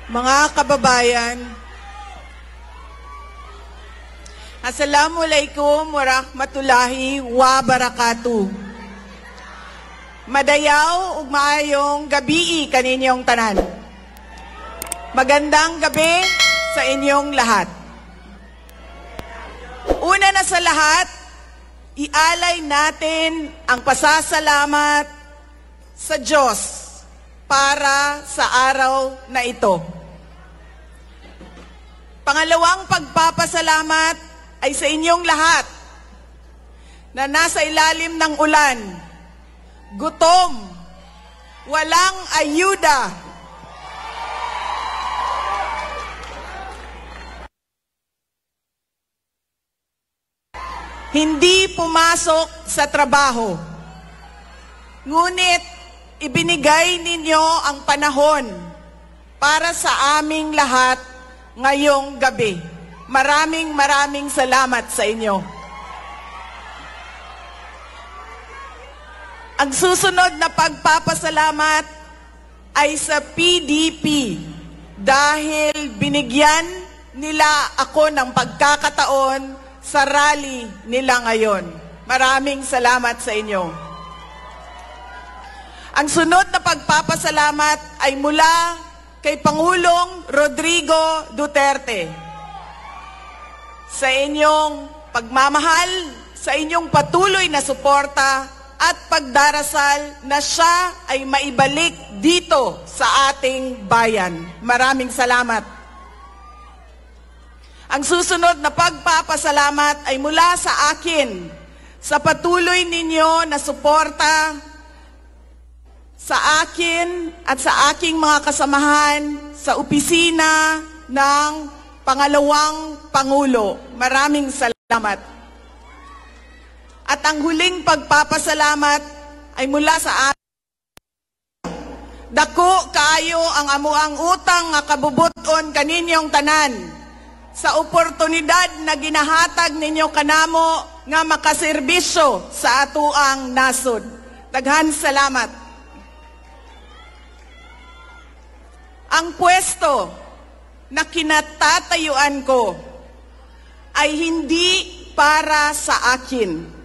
Mga kababayan, Assalamualaikum warahmatullahi wabarakatuh. Madayaw ug maayong gabi kaninyong tanan. Magandang gabi sa inyong lahat. Una na sa lahat, ialay natin ang pasasalamat sa Diyos para sa araw na ito. Pangalawang pagpapasalamat ay sa inyong lahat na nasa ilalim ng ulan, gutom, walang ayuda, hindi pumasok sa trabaho. Ngunit ibinigay ninyo ang panahon para sa aming lahat ngayong gabi. Maraming salamat sa inyo. Ang susunod na pagpapasalamat ay sa PDP dahil binigyan nila ako ng pagkakataon sa rally nila ngayon. Maraming salamat sa inyo. Ang sunod na pagpapasalamat ay mula kay Pangulong Rodrigo Duterte. Sa inyong pagmamahal, sa inyong patuloy na suporta at pagdarasal na siya ay maibalik dito sa ating bayan. Maraming salamat. Ang susunod na pagpapasalamat ay mula sa akin, sa patuloy ninyo na suporta sa akin at sa aking mga kasamahan sa opisina ng Pangalawang Pangulo. Maraming salamat. At ang huling pagpapasalamat ay mula sa akin. Dako kaayo ang amuang utang nga kabubuton kaninyong tanan sa oportunidad na ginahatag ninyo kanamo nga makaserbisyo sa atuang nasod. Daghan salamat. Ang pwesto na kinatatayuan ko ay hindi para sa akin.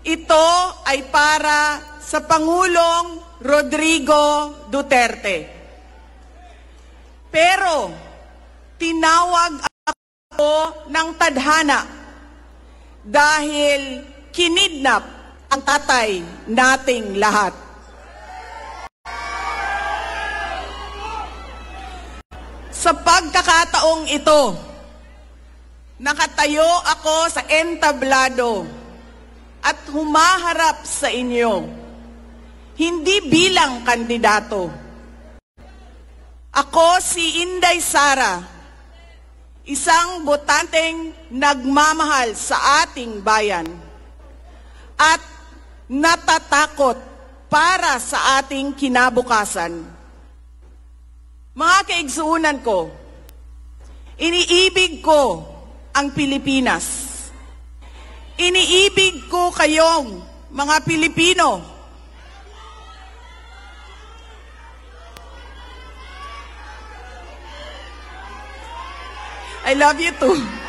Ito ay para sa Pangulong Rodrigo Duterte. Pero tinawag ako ng tadhana dahil kinidnap ang tatay nating lahat. Sa pagkakataong ito, nakatayo ako sa entablado at humaharap sa inyo, hindi bilang kandidato. Ako si Inday Sara, isang botanteng nagmamahal sa ating bayan at natatakot para sa ating kinabukasan. Mga kaigsuunan ko, iniibig ko ang Pilipinas. Iniibig ko kayong mga Pilipino. I love you too.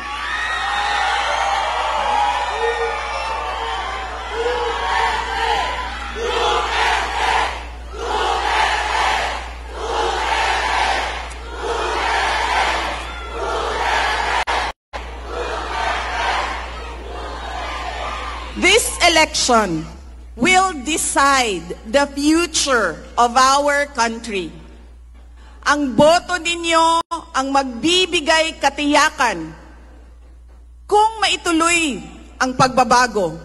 This election will decide the future of our country. Ang boto ninyo ang magbibigay katiyakan kung maituloy ang pagbabago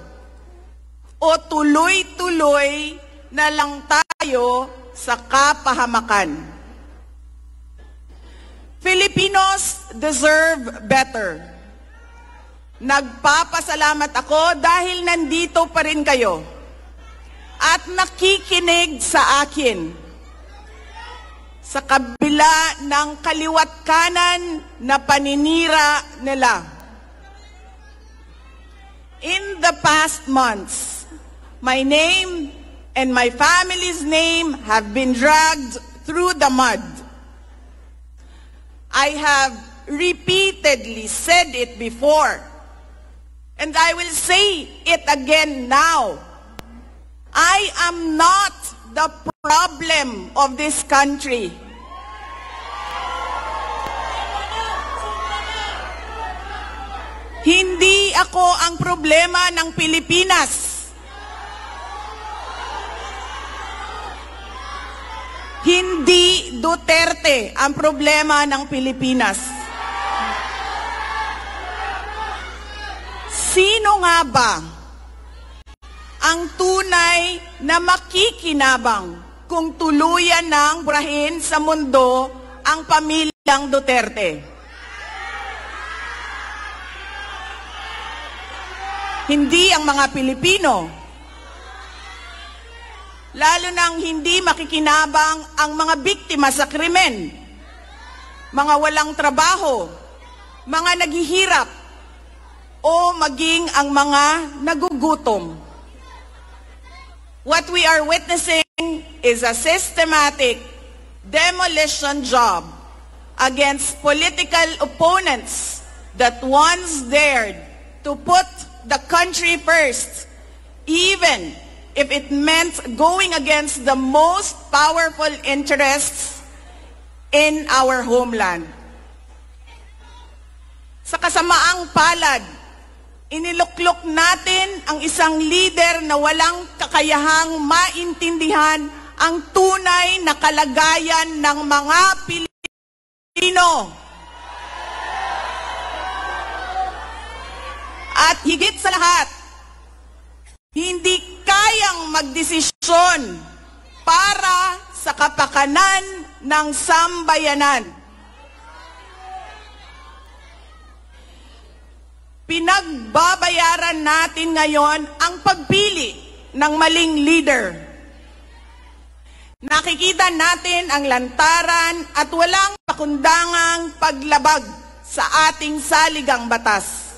o tuloy-tuloy na lang tayo sa kapahamakan. Filipinos deserve better. Nagpapasalamat ako dahil nandito pa rin kayo at nakikinig sa akin sa kabila ng kaliwat kanan na paninira nila. In the past months, my name and my family's name have been dragged through the mud. I have repeatedly said it before, and I will say it again now. I am not the problem of this country. Hindi ako ang problema ng Pilipinas. Hindi Duterte ang problema ng Pilipinas. Sino nga ba ang tunay na makikinabang kung tuluyan ng burahin sa mundo ang pamilyang Duterte? Hindi ang mga Pilipino. Lalo nang hindi makikinabang ang mga biktima sa krimen, mga walang trabaho, mga naghihirap, o maging ang mga nagugutom. What we are witnessing is a systematic demolition job against political opponents that once dared to put the country first, even if it meant going against the most powerful interests in our homeland. Sa kasamaang palad, iniluklok natin ang isang leader na walang kakayahang maintindihan ang tunay na kalagayan ng mga Pilipino. At higit sa lahat, hindi kayang magdesisyon para sa kapakanan ng sambayanan. Pinagbabayaran natin ngayon ang pagpili ng maling leader. Nakikita natin ang lantaran at walang pakundangang paglabag sa ating saligang batas.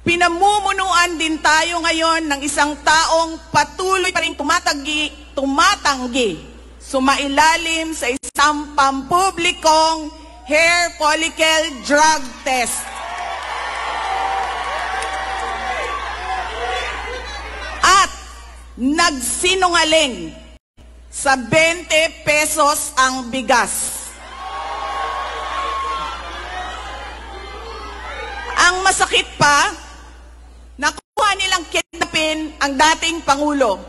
Pinamumunuan din tayo ngayon ng isang taong patuloy pa rin tumatanggi, sumailalim sa isang pampublikong hair follicle drug test. At nagsinungaling sa 20 pesos ang bigas. Ang masakit pa, nakuha nilang kidnapin ang dating Pangulo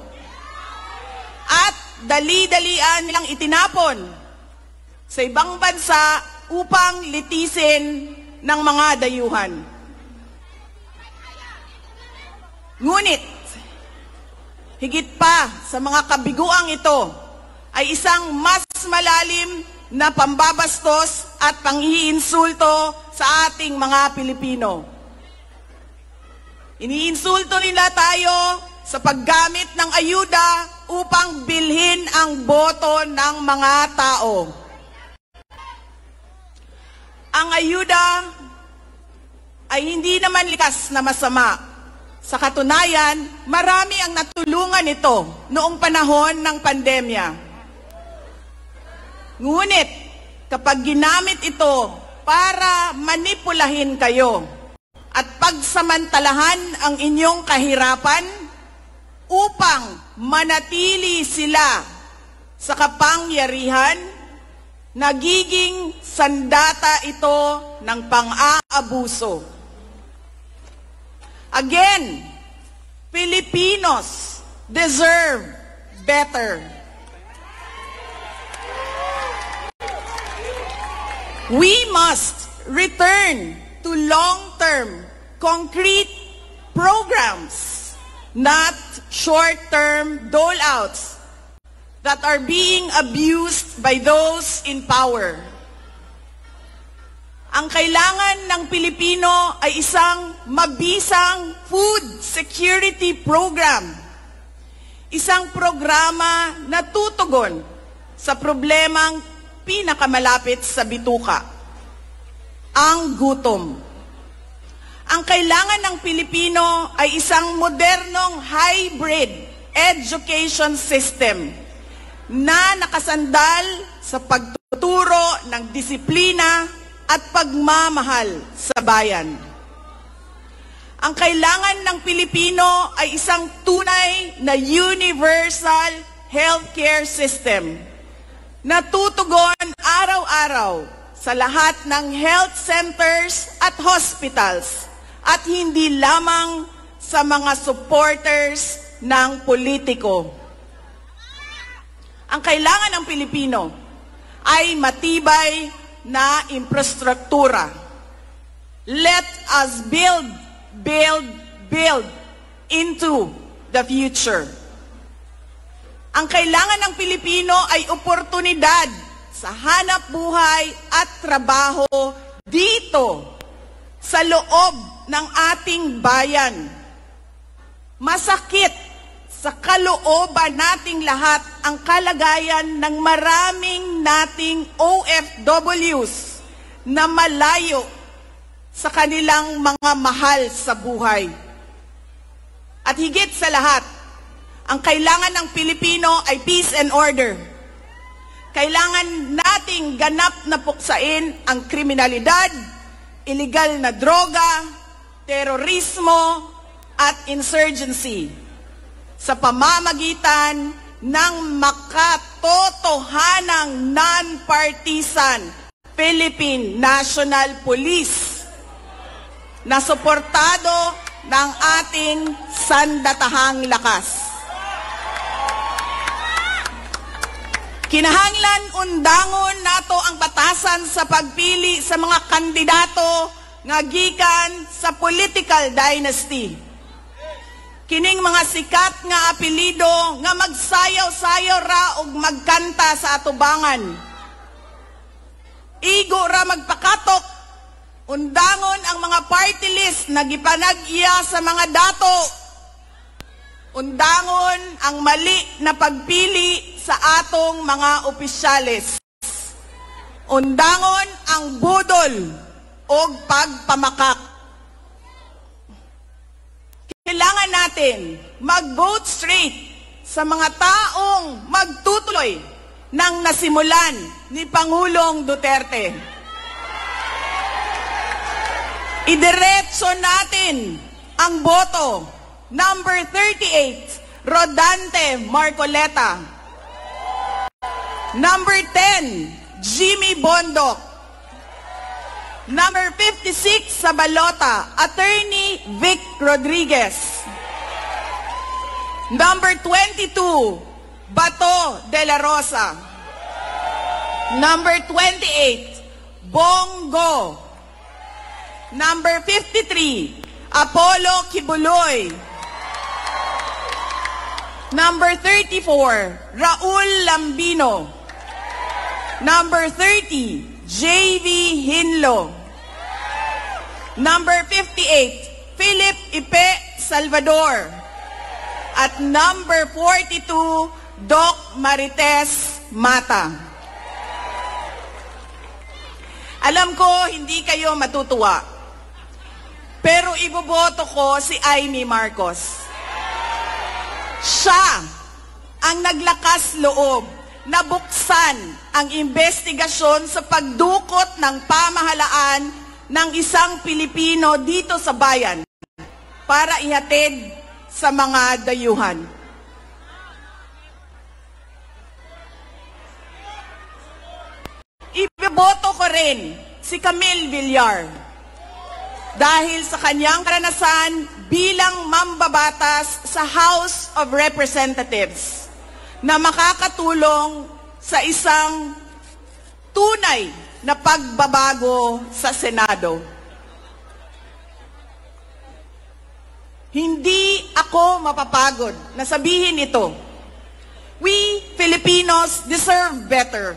at dali-dalian nilang itinapon sa ibang bansa upang litisin ng mga dayuhan. Ngunit, higit pa sa mga kabiguang ito ay isang mas malalim na pambabastos at panghiinsulto sa ating mga Pilipino. Iniinsulto nila tayo sa paggamit ng ayuda upang bilhin ang boto ng mga tao. Ang ayuda ay hindi naman likas na masama. Sa katunayan, marami ang natulungan ito noong panahon ng pandemya. Ngunit, kapag ginamit ito para manipulahin kayo at pagsamantalahan ang inyong kahirapan upang manatili sila sa kapangyarihan, nagiging sandata ito ng pang-aabuso. Again, Filipinos deserve better. We must return to long-term, concrete programs, not short-term dole-outs that are being abused by those in power. Ang kailangan ng Pilipino ay isang mabisang food security program. Isang programa na tutugon sa problemang pinakamalapit sa bituka, ang gutom. Ang kailangan ng Pilipino ay isang modernong hybrid education system na nakasandal sa pagtutulungan pagtuturo ng disiplina at pagmamahal sa bayan. Ang kailangan ng Pilipino ay isang tunay na universal healthcare system na tutugon araw-araw sa lahat ng health centers at hospitals at hindi lamang sa mga supporters ng politiko. Ang kailangan ng Pilipino ay matibay na infrastruktura. Let us build into the future. Ang kailangan ng Pilipino ay oportunidad sa hanap buhay at trabaho dito sa loob ng ating bayan. Masakit sa kalooban nating lahat ang kalagayan ng maraming nating OFWs na malayo sa kanilang mga mahal sa buhay. At higit sa lahat, ang kailangan ng Pilipino ay peace and order. Kailangan nating ganap na puksain ang kriminalidad, iligal na droga, terorismo at insurgency sa pamamagitan ng makatotohanang non-partisan Philippine National Police na suportado ng ating sandatahang lakas. Kinahanglan undangon nato ang batasan sa pagpili sa mga kandidato nga gikan sa political dynasty. Kining mga sikat nga apelido nga magsayaw-sayaw ra og magkanta sa atubangan. Igo ra magpakatok, undangon ang mga party list na gipanag-iya sa mga dato. Undangon ang mali na pagpili sa atong mga opisyales. Undangon ang budol o pagpamakak. Kailangan natin mag-vote straight sa mga taong magtutuloy ng nasimulan ni Pangulong Duterte. Idiretso natin ang boto. Number 38, Rodante Marcoleta. Number 10, Jimmy Bondoc. Number 56 sa balota, Attorney Vic Rodriguez. Number 22, Bato de la Rosa. Number 28, Bongo. Number 53, Apollo Kibuloy. Number 34, Raul Lambino. Number 30, J.V. Hinlo. Number 58, Philip Ipe Salvador. At number 42, Doc Marites Mata. Alam ko, hindi kayo matutuwa. Pero iboboto ko si Amy Marcos. Siya ang naglakas loob na buksan ang investigasyon sa pagdukot ng pamahalaan ng isang Pilipino dito sa bayan para ihatid sa mga dayuhan. Iboboto ko rin si Camille Villar dahil sa kanyang karanasan bilang mambabatas sa House of Representatives na makakatulong sa isang tunay na pagbabago sa Senado. Hindi ako mapapagod na sabihin ito. We Filipinos deserve better.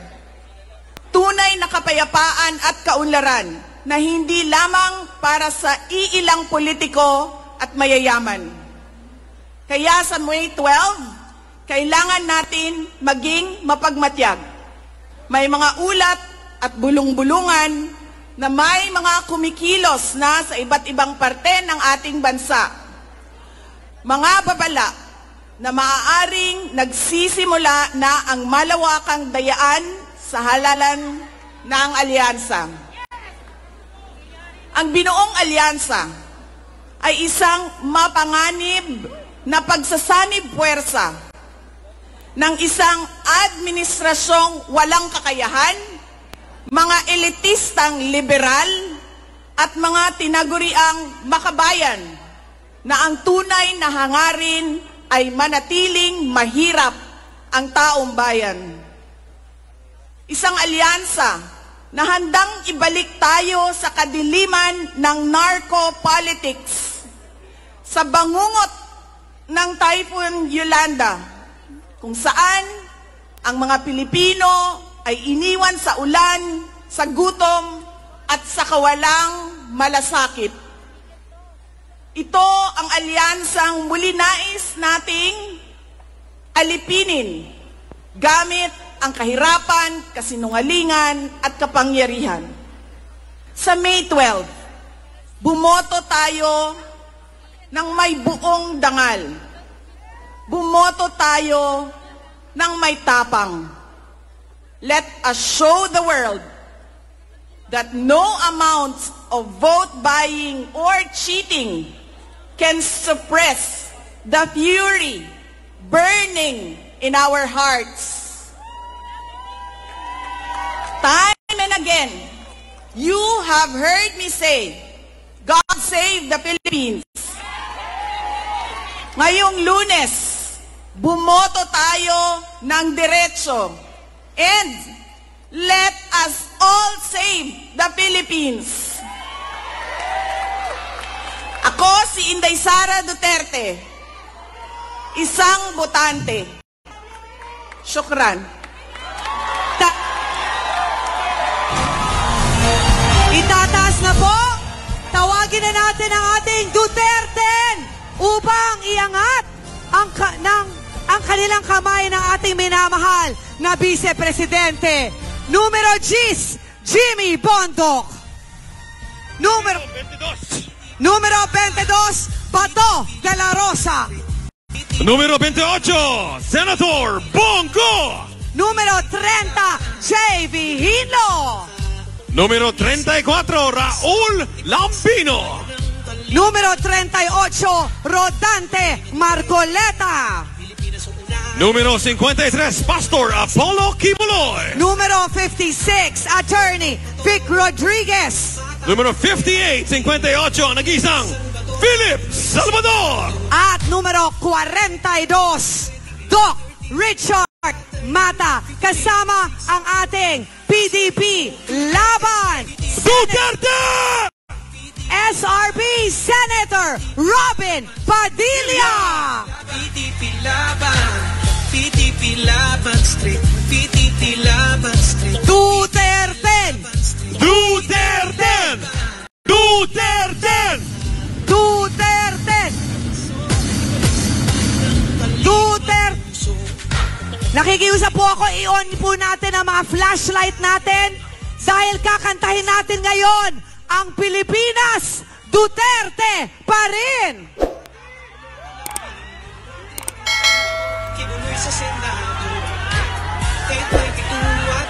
Tunay na kapayapaan at kaunlaran na hindi lamang para sa iilang politiko at mayayaman. Kaya sa May 12, kailangan natin maging mapagmatyag. May mga ulat at bulong-bulungan na may mga kumikilos na sa iba't ibang parte ng ating bansa. Mga babala na maaaring nagsisimula na ang malawakang dayaan sa halalan ng alyansa. Ang binuong alyansa ay isang mapanganib na pagsasanib puwersa ng isang administrasyong walang kakayahan, mga elitistang liberal, at mga tinaguriang makabayan na ang tunay na hangarin ay manatiling mahirap ang taong bayan. Isang alyansa na handang ibalik tayo sa kadiliman ng narco-politics, sa bangungot ng Typhoon Yolanda, kung saan ang mga Pilipino ay iniwan sa ulan, sa gutom, at sa kawalang malasakit. Ito ang alyansang muli nais nating alipinin gamit ang kahirapan, kasinungalingan at kapangyarihan. Sa May 12, bumoto tayo ng may buong dangal. Bumoto tayo ng may tapang. Let us show the world that no amount of vote buying or cheating can suppress the fury burning in our hearts. Time and again, you have heard me say, God save the Philippines. Ngayong Lunes, bumoto tayo ng diretso. And let us all save the Philippines. Ako si Inday Sara Duterte, isang botante. Syukran. Itataas na po. Tawagin na natin ang ating Duterte upang iangat ang kanilang kamay ng ating minamahal na Vice Presidente. Numero 10, Jimmy Bondoc. Numero 22, Bato de la Rosa. Numero 28, Senator Bongo. Numero 30, J.V. Hilo. Número 34, Raúl Lambino. Número 38, Rodante Marcoleta. Número 53, Pastor Apollo Kibuloy. Número 56, Attorney Vic Rodriguez. Número 58, 58, nag-isang Philip Salvador. At número 42, Doc Richard Mata. Kasama ang ating PDP Laban Duterte! SRB Senator Robin Padilla. PDP Laban, PDP Laban Street, PDP Laban Street. Duterte! Duterte! Duterte! Duterte! Duterte! Nakikiusap po ako, i-on po natin ang mga flashlight natin dahil kakantahin natin ngayon ang Pilipinas, Duterte pa rin!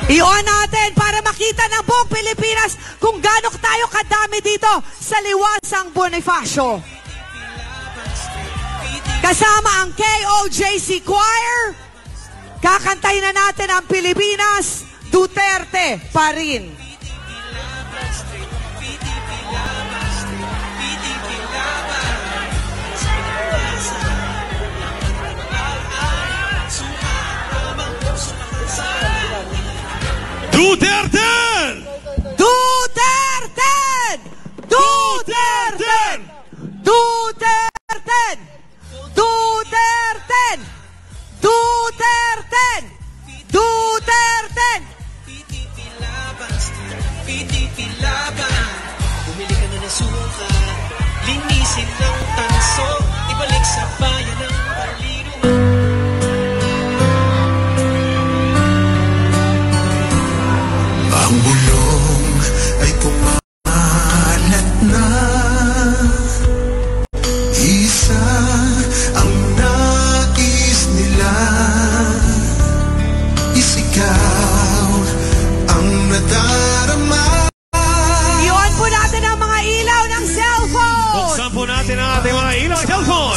I-on natin para makita ng buong Pilipinas kung gaano tayo kadami dito sa Liwasang Bonifacio. Kasama ang KOJC Choir, kakantahin na natin ang Pilipinas, Duterte pa rin. Duterte! Duterte! Duterte! Duterte! Duterte! Duterte! Duterte! PDP Laban Street, PDP Laban. Bumili ka na ng suka, linisin ng tanso, ibalik sa bayan ng Baliro.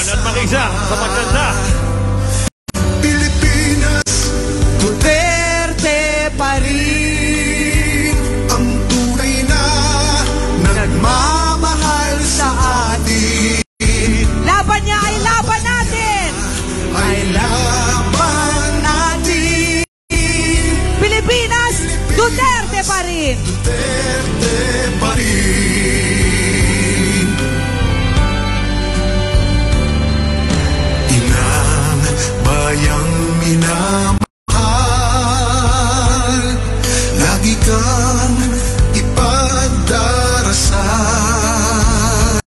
Leon at Makisa sa pagkanta. Pilipinas, Duterte pa rin ang tunay na nagmamahal sa atin. laban niya ay laban natin. Ay laban natin. Pilipinas, Duterte pa rin. Duterte pa rin. Inang bayang minamahal, lagi kang ipagdarasal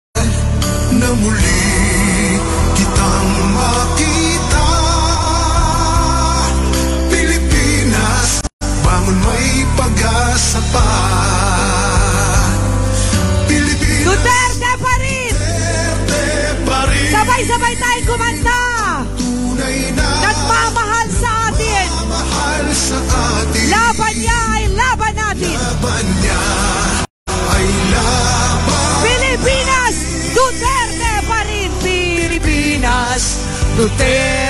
na muli kitang makita. Pilipinas, bangon may pag-asa pa. Pilipinas, Duterte pa rin. Duterte pa rin. Sabay-sabay tayong kumanta. Tunay na Nagmamahal sa atin. mahal sa atin. Laban niya ay laban natin. Laban niya ay laban. Pilipinas, Duterte pa rin. Pilipinas, Duterte